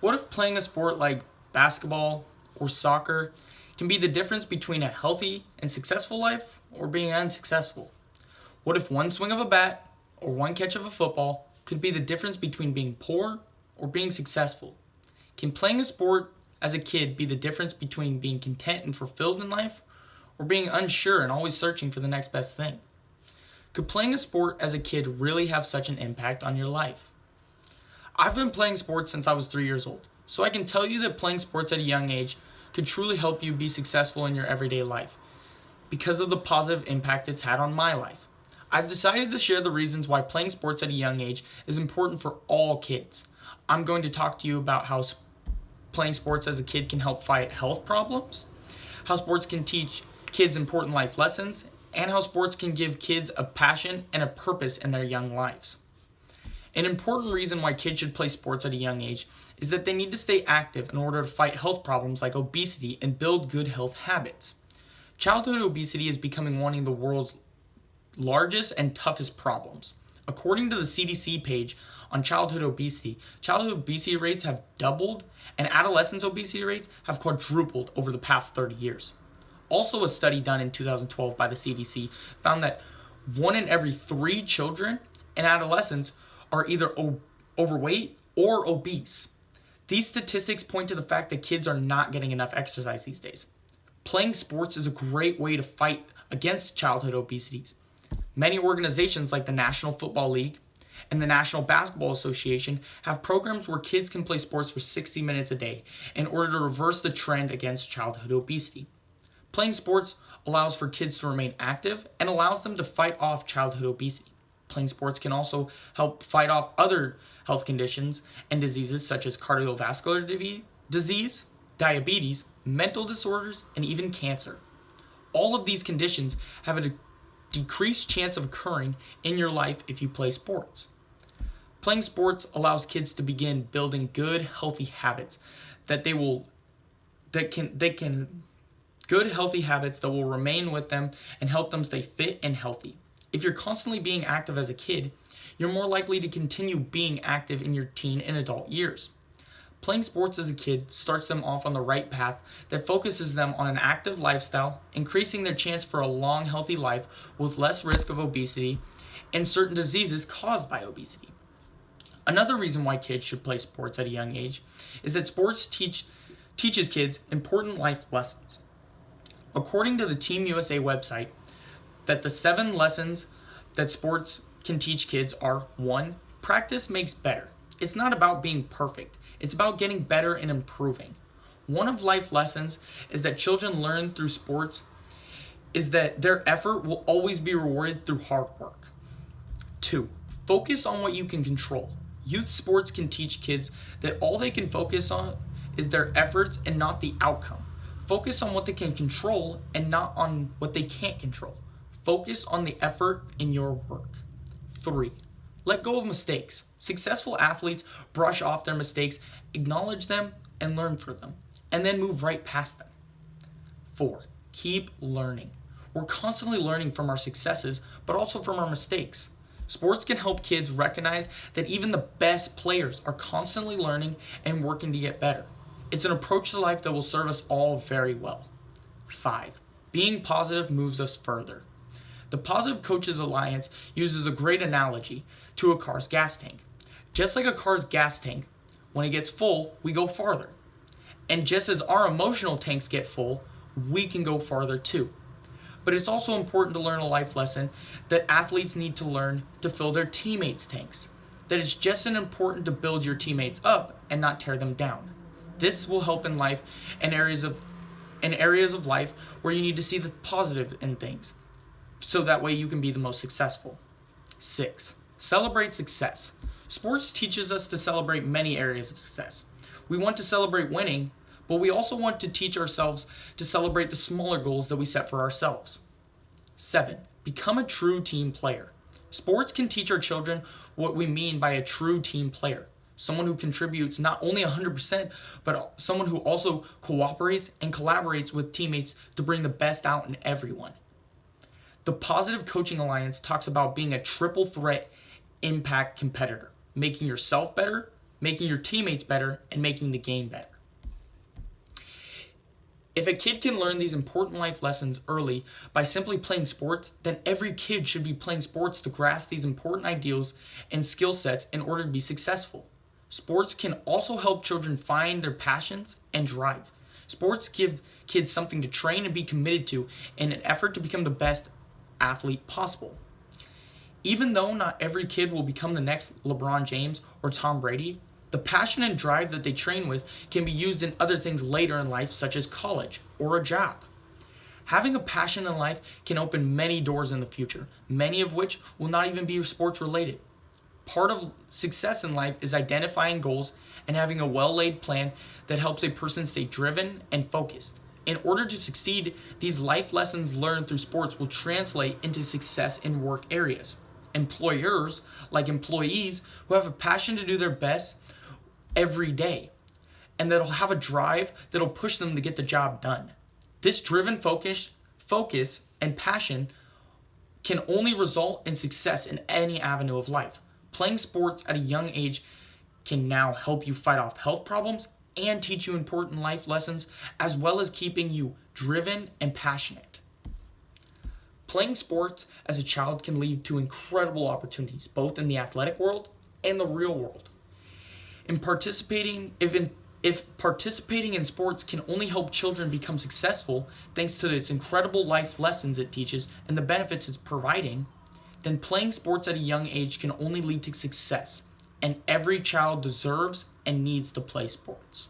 What if playing a sport like basketball or soccer can be the difference between a healthy and successful life or being unsuccessful? What if one swing of a bat or one catch of a football could be the difference between being poor or being successful? Can playing a sport as a kid be the difference between being content and fulfilled in life or being unsure and always searching for the next best thing? Could playing a sport as a kid really have such an impact on your life? I've been playing sports since I was 3 years old, so I can tell you that playing sports at a young age could truly help you be successful in your everyday life because of the positive impact it's had on my life. I've decided to share the reasons why playing sports at a young age is important for all kids. I'm going to talk to you about how playing sports as a kid can help fight health problems, how sports can teach kids important life lessons, and how sports can give kids a passion and a purpose in their young lives. An important reason why kids should play sports at a young age is that they need to stay active in order to fight health problems like obesity and build good health habits. Childhood obesity is becoming one of the world's largest and toughest problems. According to the CDC page on childhood obesity rates have doubled and adolescent obesity rates have quadrupled over the past 30 years. Also, a study done in 2012 by the CDC found that 1 in every 3 children and adolescents are either overweight or obese. These statistics point to the fact that kids are not getting enough exercise these days. Playing sports is a great way to fight against childhood obesity. Many organizations like the National Football League and the National Basketball Association have programs where kids can play sports for 60 minutes a day in order to reverse the trend against childhood obesity. Playing sports allows for kids to remain active and allows them to fight off childhood obesity. Playing sports can also help fight off other health conditions and diseases such as cardiovascular disease, diabetes, mental disorders, and even cancer. All of these conditions have a decreased chance of occurring in your life if you play sports. Playing sports allows kids to begin building good, healthy habits that will remain with them and help them stay fit and healthy. If you're constantly being active as a kid, you're more likely to continue being active in your teen and adult years. Playing sports as a kid starts them off on the right path that focuses them on an active lifestyle, increasing their chance for a long, healthy life with less risk of obesity and certain diseases caused by obesity. Another reason why kids should play sports at a young age is that sports teaches kids important life lessons. According to the Team USA website, that the 7 lessons that sports can teach kids are: 1. Practice makes better. It's not about being perfect. It's about getting better and improving. One of life lessons is that children learn through sports is that their effort will always be rewarded through hard work. 2. Focus on what you can control. Youth sports can teach kids that all they can focus on is their efforts and not the outcome. Focus on what they can control and not on what they can't control. Focus on the effort in your work. 3. Let go of mistakes. Successful athletes brush off their mistakes, acknowledge them, and learn from them, and then move right past them. 4. Keep learning. We're constantly learning from our successes, but also from our mistakes. Sports can help kids recognize that even the best players are constantly learning and working to get better. It's an approach to life that will serve us all very well. 5. Being positive moves us further. The Positive Coaches Alliance uses a great analogy to a car's gas tank. Just like a car's gas tank, when it gets full, we go farther. And just as our emotional tanks get full, we can go farther too. But it's also important to learn a life lesson that athletes need to learn to fill their teammates' tanks. That it's just as important to build your teammates up and not tear them down. This will help in life in areas of life where you need to see the positive in things, so that way you can be the most successful. 6. Celebrate success. Sports teaches us to celebrate many areas of success. We want to celebrate winning, but we also want to teach ourselves to celebrate the smaller goals that we set for ourselves. 7. Become a true team player. Sports can teach our children what we mean by a true team player. Someone who contributes not only 100%, but someone who also cooperates and collaborates with teammates to bring the best out in everyone. The Positive Coaching Alliance talks about being a triple threat impact competitor, making yourself better, making your teammates better, and making the game better. If a kid can learn these important life lessons early by simply playing sports, then every kid should be playing sports to grasp these important ideals and skill sets in order to be successful. Sports can also help children find their passions and drive. Sports give kids something to train and be committed to in an effort to become the best athlete possible. Even though not every kid will become the next LeBron James or Tom Brady, the passion and drive that they train with can be used in other things later in life, such as college or a job. Having a passion in life can open many doors in the future, many of which will not even be sports related. Part of success in life is identifying goals and having a well-laid plan that helps a person stay driven and focused. In order to succeed, these life lessons learned through sports will translate into success in work areas. Employers, like employees who have a passion to do their best every day, and that'll have a drive that'll push them to get the job done. This driven focus, and passion can only result in success in any avenue of life. Playing sports at a young age can now help you fight off health problems and teach you important life lessons, as well as keeping you driven and passionate. Playing sports as a child can lead to incredible opportunities, both in the athletic world and the real world. If participating in sports can only help children become successful thanks to its incredible life lessons it teaches and the benefits it's providing, then playing sports at a young age can only lead to success, and every child deserves and needs to play sports.